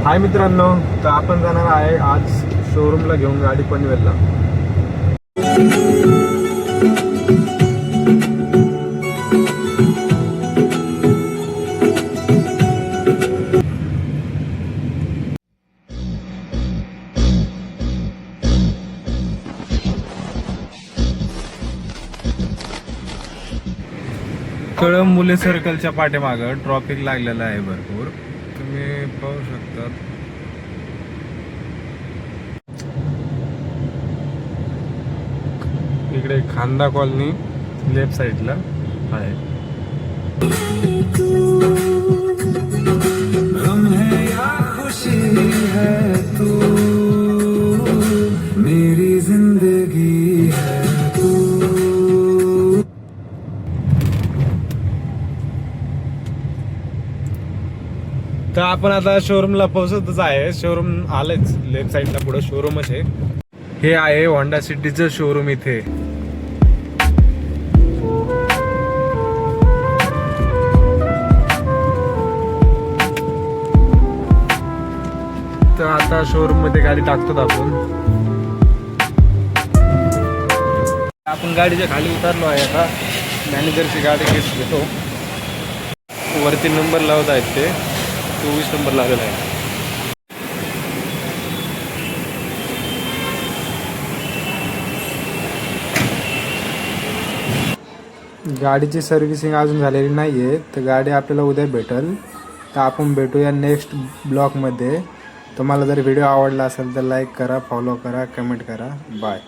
हाय मित्रांनो, तर आपण जाणार आहे आज शोरूमला घेऊन गाडी पनवेलला. कळंबुले सर्कलच्या पाठीमागं ट्रॉफिक लागलेलं आहे भरपूर. तुम्ही पाहू शकता. इकडे खांदा कॉलनी लेफ्ट साइडला आहे. मेरी जिंदगी है तू. तर आपण आता शोरूमला पोहोचतच आहे. शोरूम आलंच लेफ्ट साइडला, पुढे शोरूमच आहे. हे आहे होंडा सिटीचं शोरूम इथे. तर आता शोरूम मध्ये गाडी टाकतो आपण गाडीच्या खाली उतरलो आहे. आता मॅनेजरची गाडी घेतो. वरती नंबर लावत आहेत ते. 24 नंबर लागलेला आहे. गाडीची सर्व्हिसिंग अजून झालेली नाही आहे, तर गाडी आपल्याला उद्या भेटेल. तर आपण भेटूया नेक्स्ट ब्लॉगमध्ये. तुम्हाला जर व्हिडिओ आवडला असेल तर लाईक करा, फॉलो करा, कमेंट करा. बाय.